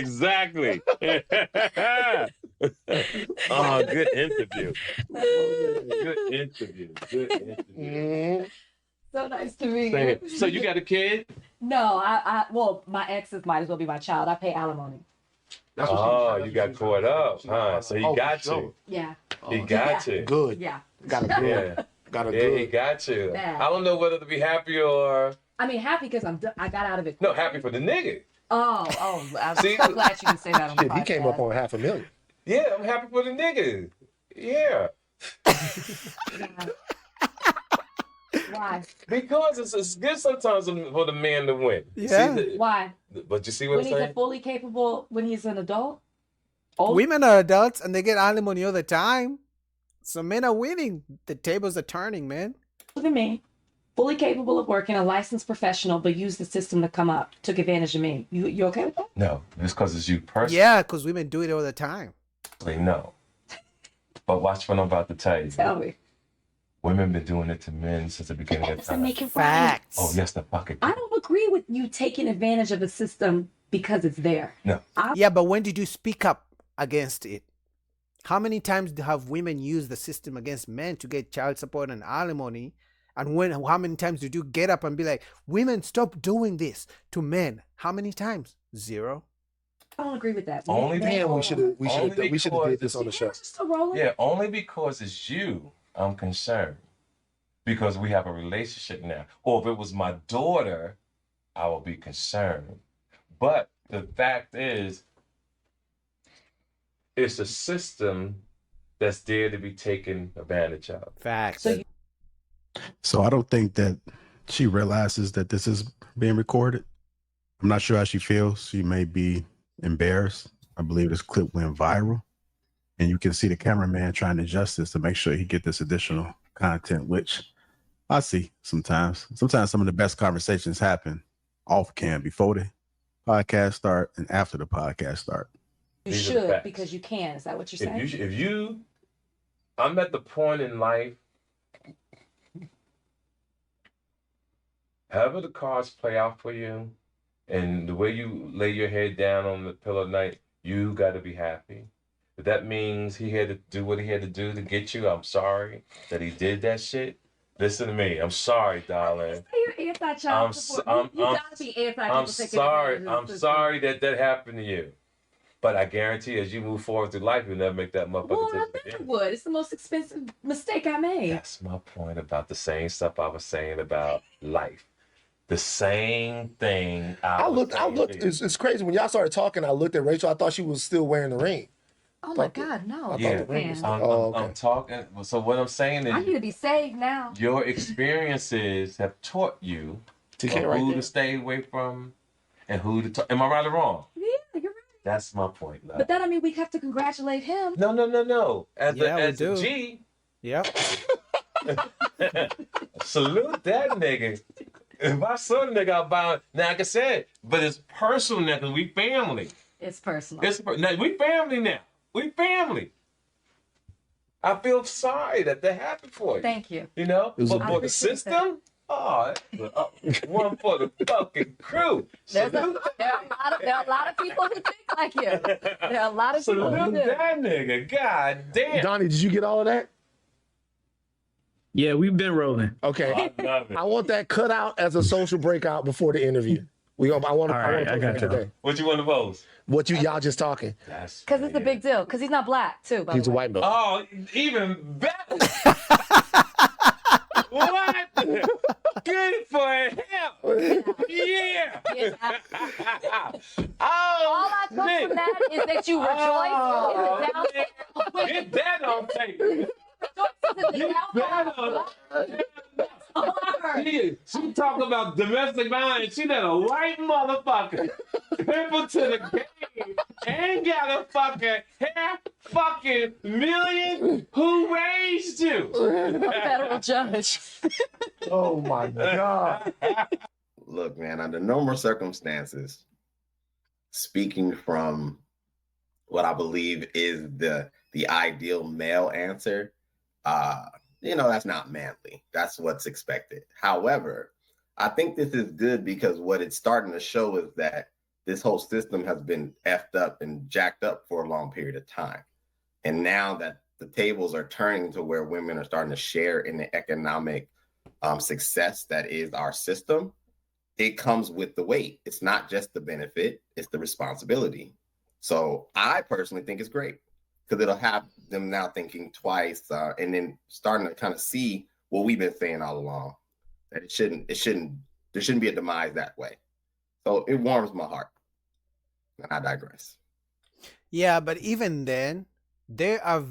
Exactly. Oh, good interview. Good interview. Good interview. So nice to meet you. So you got a kid? No, well, my exes might as well be my child. I pay alimony. You got caught up, huh? So he got you. Yeah. He got you. Good. Yeah. Got a good. Yeah. Got a Yeah, he good. got you. Bad. I don't know whether to be happy or I mean, happy because I got out of it. no, happy for the nigga. Oh, I'm See? so glad you can say that on the Shit, podcast. he came up on $500,000. Yeah, I'm happy for the nigga. Yeah. Why? Because it's good sometimes for the man to win. Yeah. Why? But you see what When I'm he's saying? a fully capable, when he's an adult? Old? Women are adults and they get alimony all the time. So men are winning. The tables are turning, man. Look at me. Fully capable of working, a licensed professional, but used the system to come up, took advantage of me. You okay with that? No, it's because it's you personally. Yeah, because women do it all the time. No. But watch what I'm about to tell you. Tell me. Women been doing it to men since the beginning of Doesn't time. make it right. Facts. Oh, yes, the fucking. I don't agree with you taking advantage of a system because it's there. No. Yeah, but when did you speak up against it? How many times have women used the system against men to get child support and alimony? And how many times did you get up and be like, women, stop doing this to men? How many times? 0. I don't agree with that. Only Man, we should have did this on the show. Just a rolling. Yeah, only because it's you, I'm concerned. Because we have a relationship now. Or if it was my daughter, I would be concerned. But the fact is, it's a system that's there to be taken advantage of. Facts. So I don't think that she realizes that this is being recorded. I'm not sure how she feels. She may be embarrassed. I believe this clip went viral. And you can see the cameraman trying to adjust this to make sure he get this additional content, which I see sometimes. Sometimes some of the best conversations happen off cam before the podcast start and after the podcast start. You These are the should facts. because you can. Is that what you're saying? I'm at the point in life, however the cards play out for you, and the way you lay your head down on the pillow at night, you got to be happy. If that means he had to do what he had to do to get you, I'm sorry that he did that shit. Listen to me. I'm sorry, darling. You're anti-child support. You gotta be I'm sorry. I'm sorry that happened to you. But I guarantee as you move forward through life, you'll never make that motherfucker Well, I again. never would. It's the most expensive mistake I made. That's my point about the same stuff I was saying about life. The same thing I looked. It's crazy. When y'all started talking, I looked at Rachel. I thought she was still wearing the ring. Oh my God, no. Yeah, Man. I'm talking. So what I'm saying I need is, to be saved now. your experiences have taught you To get of right who there. to stay away from and who to talk. Am I right or wrong? Yeah, you're right. That's my point, love. But that, I mean, we have to congratulate him. No. As Yeah, we a do. G, Yep. salute that nigga. If I saw the nigga out buying, now like I said, but it's personal now because we family. It's personal. Now, we family now. We family. I feel sorry that happened for you. Thank you. You know, was but a- for the system, one for the fucking crew. There Salute are a lot of people who think like you. There are a lot of people who salute do. that nigga. God damn. Donnie, did you get all of that? Yeah, we've been rolling. Okay. I love it. I want that cut out as a social breakout before the interview. I want All right, I got you. today. What you want to post? What y'all just talking? Because it's a big deal. Because he's not black, too. By He's the a way. white belt. Oh, even better. What? Good for him. Yeah. All Oh, I took man. from that is that you rejoice in the downfall. Get that on tape. Rejoice in the downfall. She talk about domestic violence. She that a white motherfucker. People to the game. Ain't got a fucking half fucking million. Who raised you? A federal judge. Oh my God. Look, man, under normal circumstances, speaking from what I believe is the ideal male answer, that's not manly. That's what's expected. However, I think this is good because what it's starting to show is that this whole system has been effed up and jacked up for a long period of time. And now that the tables are turning to where women are starting to share in the economic success that is our system, it comes with the weight. It's not just the benefit, it's the responsibility. So I personally think it's great because it'll have them now thinking twice and then starting to kind of see what we've been saying all along, that there shouldn't be a demise that way. So it warms my heart. And I digress. Yeah, but even then, there have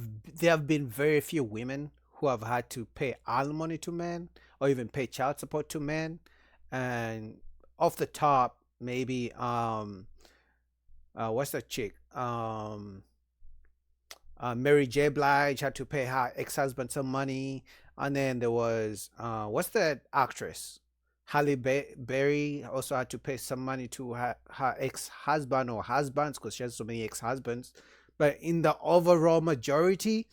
been very few women who have had to pay alimony to men or even pay child support to men. And off the top, maybe what's that chick? Mary J. Blige had to pay her ex-husband some money, and then there was what's that actress? Halle Berry also had to pay some money to her ex-husband or husbands because she has so many ex-husbands. But in the overall majority,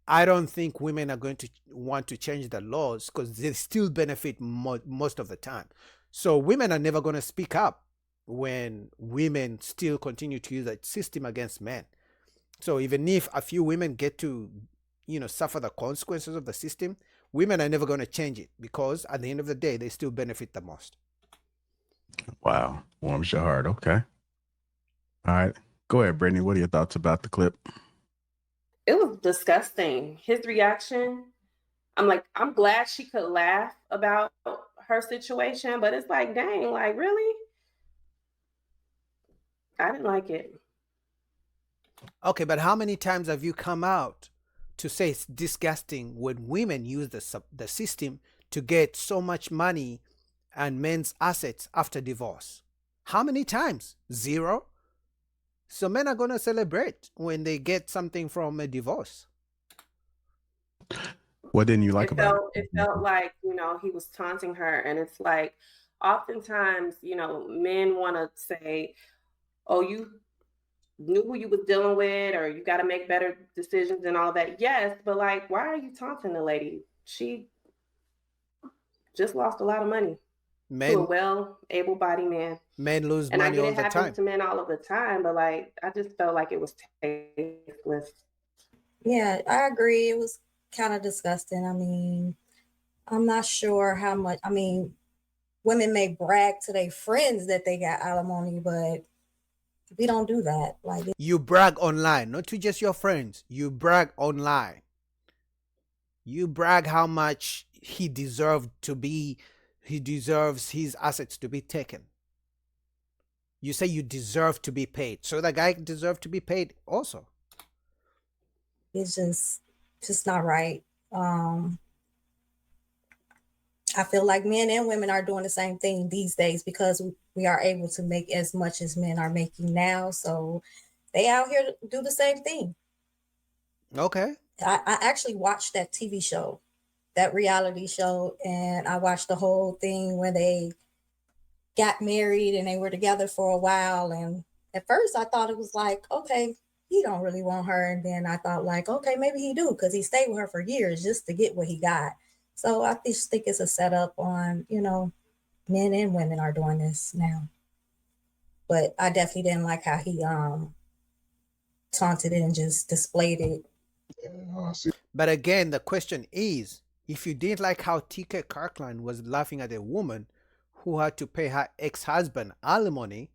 I don't think women are going to want to change the laws because they still benefit most of the time. So women are never going to speak up when women still continue to use that system against men. So even if a few women get to, suffer the consequences of the system, women are never going to change it because at the end of the day, they still benefit the most. Wow. Warms your heart. Okay. All right. Go ahead, Brittany. What are your thoughts about the clip? It was disgusting. His reaction, I'm glad she could laugh about her situation, but it's like, dang, like, really? I didn't like it. Okay, but how many times have you come out to say it's disgusting when women use the system to get so much money and men's assets after divorce? How many times? Zero. So men are going to celebrate when they get something from a divorce. What didn't you like about it? It felt like, he was taunting her. And it's like, oftentimes, men want to say, oh, you knew who you was dealing with, or you got to make better decisions and all that. Yes, but like, why are you taunting the lady? She just lost a lot of money to a well able-bodied man. Men lose money all the time. And I get it happens to men all of the time, but like, I just felt like it was tasteless. Yeah, I agree. It was kind of disgusting. I mean, I'm not sure how much. I mean, women may brag to their friends that they got alimony, but we don't do that. Like, you brag online, not to just your friends. You brag online. You brag how much he deserves his assets to be taken. You say you deserve to be paid. So the guy deserves to be paid also. It's just not right. I feel like men and women are doing the same thing these days because we are able to make as much as men are making now. So they out here to do the same thing. Okay. I actually watched that TV show, that reality show, and I watched the whole thing where they got married and they were together for a while. And at first I thought it was like, okay, he don't really want her. And then I thought like, okay, maybe he do, because he stayed with her for years just to get what he got. So I just think it's a setup on, men and women are doing this now. But I definitely didn't like how he taunted it and just displayed it. But again, the question is, if you didn't like how TK Kirkland was laughing at a woman who had to pay her ex-husband alimony,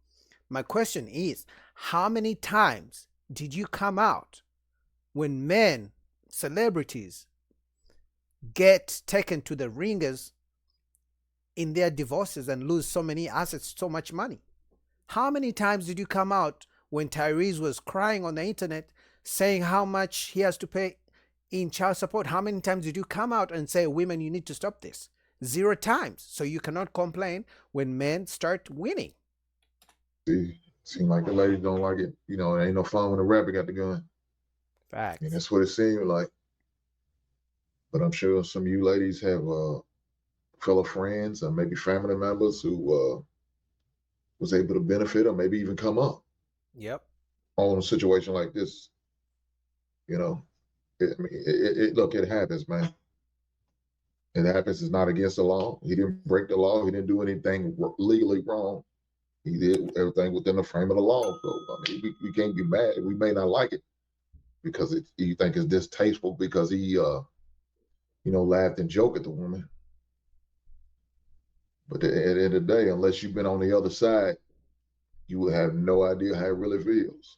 my question is, how many times did you come out when men, celebrities, get taken to the ringers in their divorces and lose so many assets, so much money? How many times did you come out when Tyrese was crying on the internet saying how much he has to pay in child support? How many times did you come out and say, women, you need to stop this? 0 times. So you cannot complain when men start winning. Seemed like the ladies don't like it. It ain't no fun when a rapper got the gun. Facts. And that's what it seemed like. But I'm sure some of you ladies have fellow friends or maybe family members who was able to benefit or maybe even come up. Yep. All in a situation like this. Look, it happens, man. It happens. It's not against the law. He didn't break the law. He didn't do anything legally wrong. He did everything within the frame of the law. So I mean, we can't be mad. We may not like it because you think it's distasteful because he laughed and joked at the woman. But at the end of the day, unless you've been on the other side, you will have no idea how it really feels.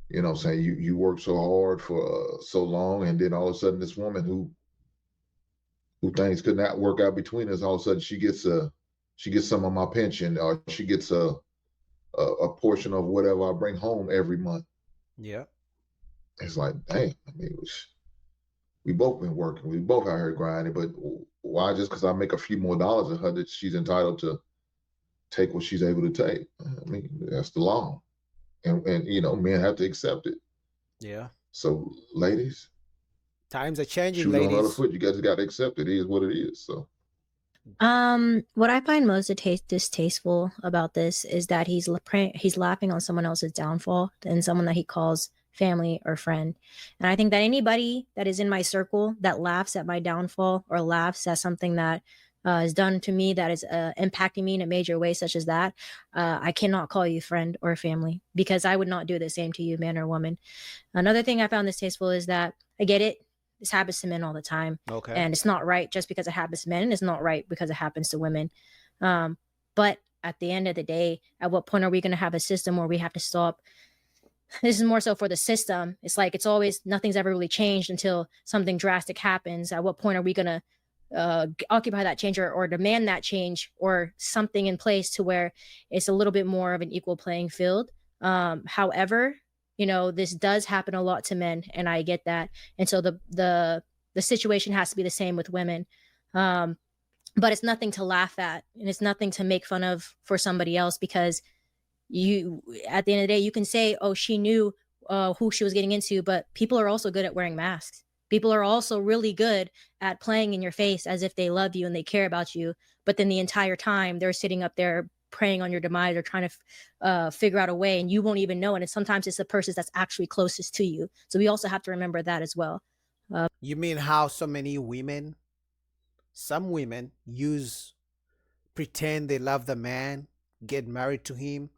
You know what I'm saying? You work so hard for so long, and then all of a sudden this woman who things could not work out between us, all of a sudden she gets some of my pension, or she gets a portion of whatever I bring home every month. Yeah. It's like, dang, I mean, we both been working. We both out here grinding, but why just because I make a few more dollars than her that she's entitled to take what she's able to take? I mean, that's the law. And men have to accept it. Yeah. So ladies, times are changing, shoes on the other ladies. foot. You guys got to accept it. It is what it is. So What I find most distasteful about this is that he's laughing on someone else's downfall and someone that he calls family or friend. And I think that anybody that is in my circle that laughs at my downfall or laughs at something that is done to me that is impacting me in a major way, such as that, I cannot call you friend or family, because I would not do the same to you, man or woman. Another thing I found distasteful is that I get it. This happens to men all the time. Okay. And it's not right just because it happens to men, and it's not right because it happens to women. But at the end of the day, at what point are we going to have a system where we have to stop? This is more so for the system. It's like it's always, nothing's ever really changed until something drastic happens. At what point are we going to occupy that change or demand that change, or something in place to where it's a little bit more of an equal playing field? However, this does happen a lot to men, and I get that. And so the situation has to be the same with women. But it's nothing to laugh at, and it's nothing to make fun of for somebody else, because at the end of the day, you can say, oh, she knew who she was getting into, but people are also good at wearing masks. People are also really good at playing in your face as if they love you and they care about you. But then the entire time they're sitting up there preying on your demise or trying to figure out a way, and you won't even know. And sometimes it's the person that's actually closest to you. So we also have to remember that as well. You mean how some women pretend they love the man, get married to him,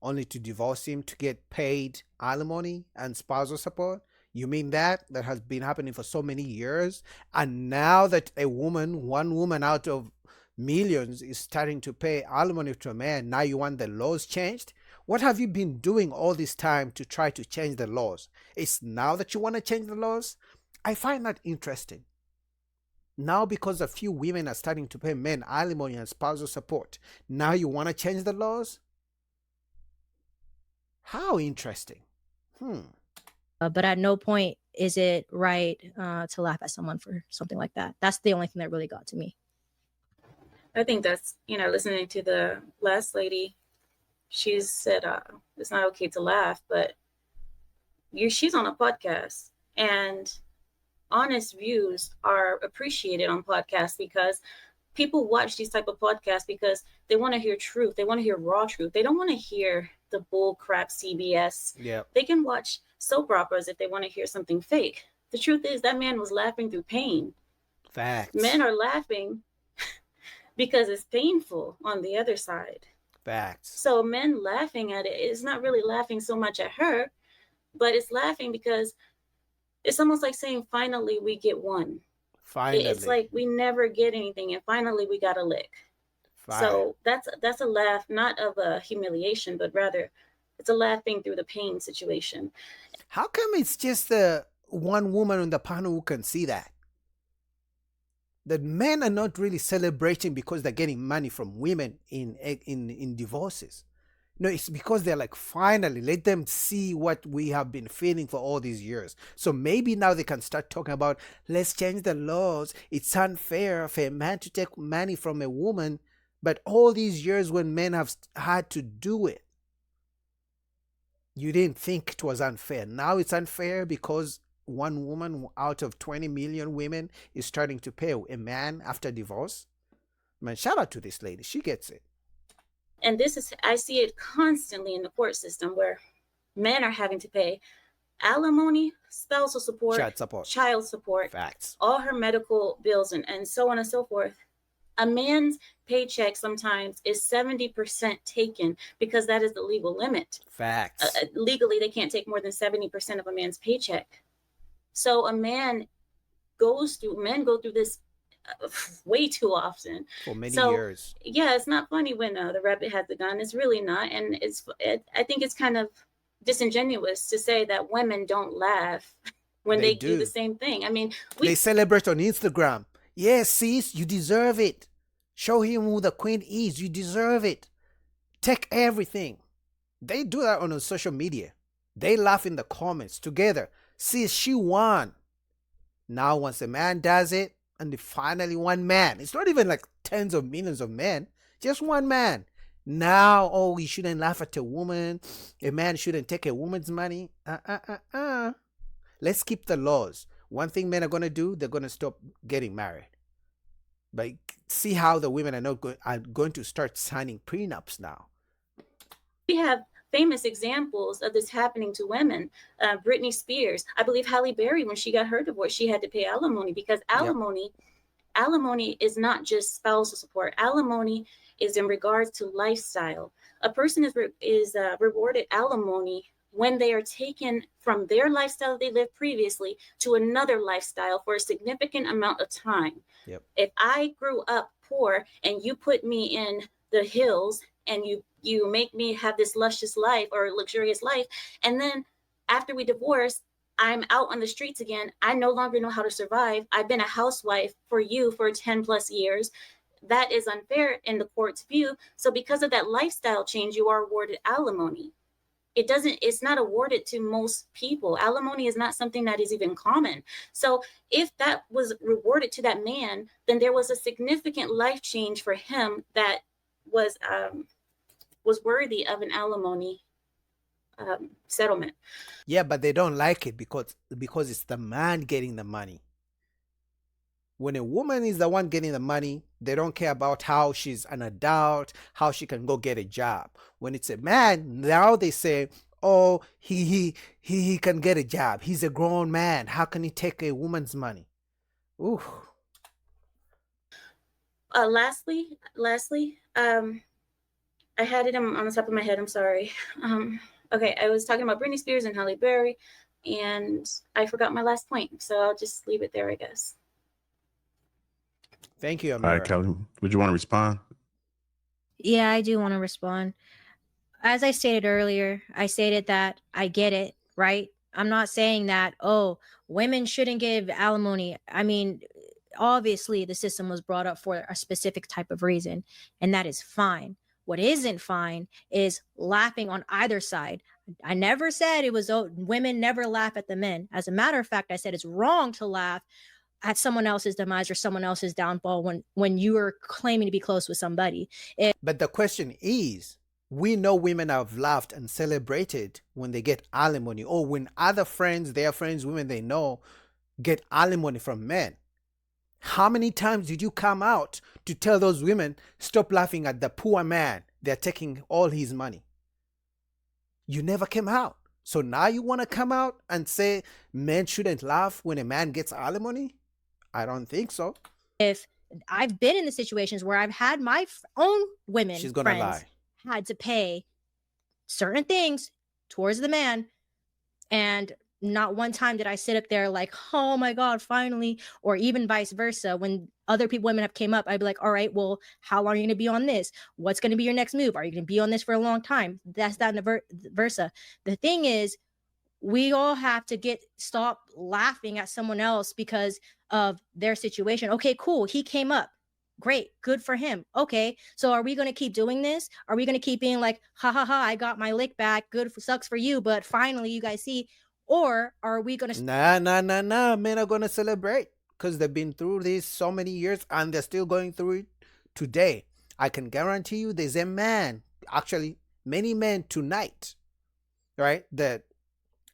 only to divorce him to get paid alimony and spousal support? You mean that has been happening for so many years? And now that one woman out of millions is starting to pay alimony to a man, now you want the laws changed? What have you been doing all this time to try to change the laws? It's now that you want to change the laws? I find that interesting. Now, because a few women are starting to pay men alimony and spousal support, now you want to change the laws? How interesting. But at no point is it right to laugh at someone for something like that. That's the only thing that really got to me. I think that's, listening to the last lady, she said it's not okay to laugh, but she's on a podcast, and honest views are appreciated on podcasts, because people watch these type of podcasts because they want to hear truth. They want to hear raw truth. They don't want to hear the bull crap CBS. Yeah. They can watch soap operas if they want to hear something fake. The truth is that man was laughing through pain. Facts. Men are laughing because it's painful on the other side. Facts. So men laughing at it is not really laughing so much at her, but it's laughing because it's almost like saying, finally, we get one. Finally. It's like we never get anything, and finally we got a lick. So that's a laugh, not of a humiliation, but rather it's a laughing through the pain situation. How come it's just the one woman on the panel who can see that? That men are not really celebrating because they're getting money from women in divorces. No, it's because they're like, finally, let them see what we have been feeling for all these years. So maybe now they can start talking about, let's change the laws. It's unfair for a man to take money from a woman, but all these years when men have had to do it, you didn't think it was unfair. Now it's unfair because one woman out of 20 million women is starting to pay a man after divorce. Man, shout out to this lady. She gets it. And I see it constantly in the court system, where men are having to pay alimony, spousal support, child support, Facts. all her medical bills, and so on and so forth. A man's paycheck sometimes is 70% taken because that is the legal limit. Facts. Legally, they can't take more than 70% of a man's paycheck. So men go through this way too often For many so years. yeah, it's not funny when the rabbit has the gun. It's really not. And I think it's kind of disingenuous to say that women don't laugh when they do the same thing. I mean, they celebrate on Instagram. Yes, sis, you deserve it. Show him who the queen is. You deserve it. Take everything. They do that on social media. They laugh in the comments together. Sis, she won. Now, once a man does it, and finally one man, it's not even like tens of millions of men, just one man. Now, oh, we shouldn't laugh at a woman. A man shouldn't take a woman's money. Let's keep the laws. One thing men are going to do, they're going to stop getting married. But see how the women are going to start signing prenups now. We have famous examples of this happening to women. Britney Spears, I believe Halle Berry, when she got her divorce, she had to pay alimony because alimony is not just spousal support. Alimony is in regards to lifestyle. A person is rewarded alimony when they are taken from their lifestyle they lived previously to another lifestyle for a significant amount of time. Yep. If I grew up poor and you put me in the hills and you make me have this luscious life or luxurious life, and then after we divorce, I'm out on the streets again. I no longer know how to survive. I've been a housewife for you for 10 plus years. That is unfair in the court's view. So because of that lifestyle change, you are awarded alimony. It's not awarded to most people. Alimony is not something that is even common. So if that was rewarded to that man, then there was a significant life change for him that was worthy of an alimony settlement. Yeah, but they don't like it because it's the man getting the money. When a woman is the one getting the money, they don't care about how she's an adult, how she can go get a job. When it's a man, now they say, oh, he can get a job. He's a grown man. How can he take a woman's money? Ooh. Lastly, I had it on the top of my head. I'm sorry. Okay, I was talking about Britney Spears and Halle Berry, and I forgot my last point. So I'll just leave it there, I guess. Thank you, Amira. All right, Kelly, would you want to respond? Yeah, I do want to respond. As I stated earlier, I stated that I get it, right? I'm not saying that, oh, women shouldn't give alimony. I mean, obviously the system was brought up for a specific type of reason, and that is fine. What isn't fine is laughing on either side. I never said it was, oh, women never laugh at the men. As a matter of fact, I said it's wrong to laugh at someone else's demise or someone else's downfall when you are claiming to be close with somebody. But the question is, we know women have laughed and celebrated when they get alimony, or when other friends, their friends, women they know, get alimony from men. How many times did you come out to tell those women, stop laughing at the poor man, they're taking all his money? You never came out. So now you want to come out and say men shouldn't laugh when a man gets alimony? I don't think so. If I've been in the situations where I've had my own women She's gonna friends lie. had to pay certain things towards the man, and not one time did I sit up there like, oh my God, finally, or even vice versa. When other women have came up, I'd be like, all right, well, how long are you going to be on this? What's going to be your next move? Are you going to be on this for a long time? That's that and versa. The thing is, we all have to stop laughing at someone else because of their situation. Okay, cool. He came up. Great. Good for him. Okay. So are we going to keep doing this? Are we going to keep being like, ha ha ha, I got my lick back. Sucks for you. But finally, you guys see. Or are we going to... Nah. Men are going to celebrate because they've been through this so many years and they're still going through it today. I can guarantee you there's a man, actually many men tonight, right, that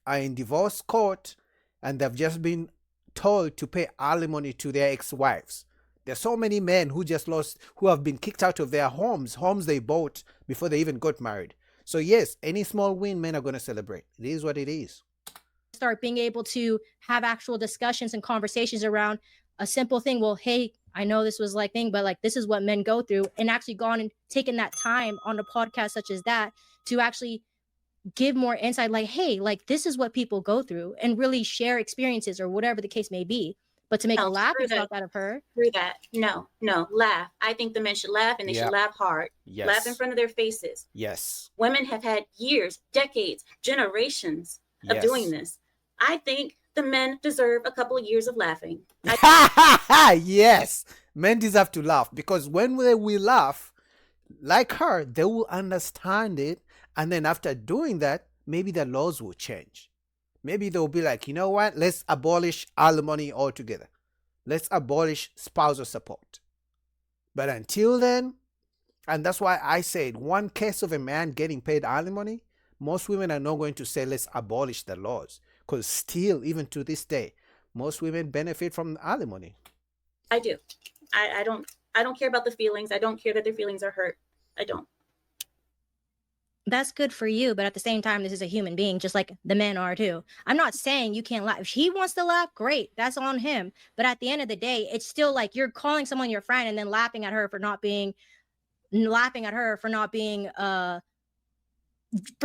are in divorce court and they've just been told to pay alimony to their ex-wives. There's so many men who have been kicked out of their homes they bought before they even got married. So yes, any small win, men are going to celebrate. It is what it is. Start being able to have actual discussions and conversations around a simple thing. Well, hey, I know this was like thing, but like this is what men go through, and actually gone and taken that time on a podcast such as that to actually give more insight, like, hey, like this is what people go through, and really share experiences or whatever the case may be. But to make a laughing stock out of her, through that, no, laugh. I think the men should laugh, and they should laugh hard. Yes. Laugh in front of their faces. Yes. Women have had years, decades, generations of doing this. I think the men deserve a couple of years of laughing. Yes, men deserve to laugh, because when we laugh like her, they will understand it, and then after doing that, maybe the laws will change. Maybe they'll be like, you know what, let's abolish alimony altogether. Let's abolish spousal support. But until then, and that's why I said, one case of a man getting paid alimony, most women are not going to say let's abolish the laws, because still, even to this day, most women benefit from alimony. I do. I don't care about the feelings. I don't care that their feelings are hurt. I don't. That's good for you, but at the same time, this is a human being, just like the men are too. I'm not saying you can't laugh. If he wants to laugh, great, that's on him. But at the end of the day, it's still like you're calling someone your friend and then laughing at her for not being for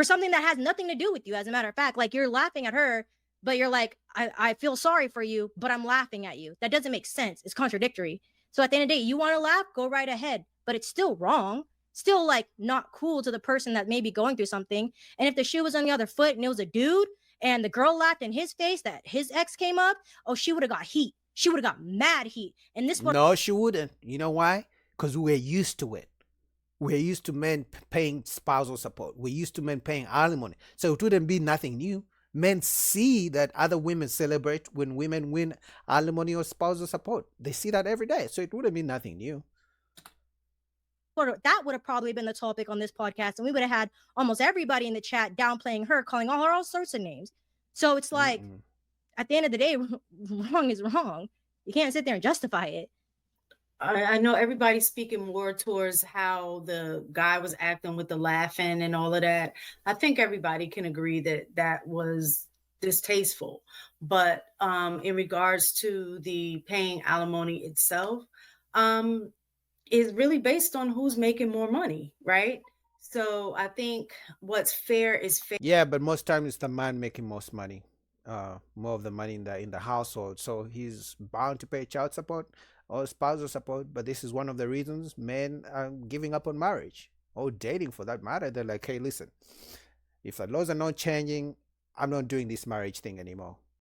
something that has nothing to do with you. As a matter of fact, like you're laughing at her, but you're like, I feel sorry for you, but I'm laughing at you. That doesn't make sense. It's contradictory. So at the end of the day, you want to laugh, go right ahead, but it's still wrong. Still like not cool to the person that may be going through something. And if the shoe was on the other foot and it was a dude and the girl laughed in his face that his ex came up, oh, she would have got heat. She would have got mad heat. And this one, no, she wouldn't. You know why? Because we're used to it. We're used to men paying spousal support. We're used to men paying alimony. So it wouldn't be nothing new. Men see that other women celebrate when women win alimony or spousal support. They see that every day. So it wouldn't be nothing new. that would have probably been the topic on this podcast, and we would have had almost everybody in the chat downplaying her, calling her all sorts of names. So it's like, at the end of the day, wrong is wrong. You can't sit there and justify it. I know everybody's speaking more towards how the guy was acting with the laughing and all of that. I think everybody can agree that that was distasteful. But in regards to the paying alimony itself, is really based on who's making more money, right? So I think what's fair is fair. Yeah, but most times it's the man making most money, more of the money in the household. So he's bound to pay child support or spousal support. But this is one of the reasons men are giving up on marriage or dating, for that matter. They're like, hey, listen, if the laws are not changing, I'm not doing this marriage thing anymore.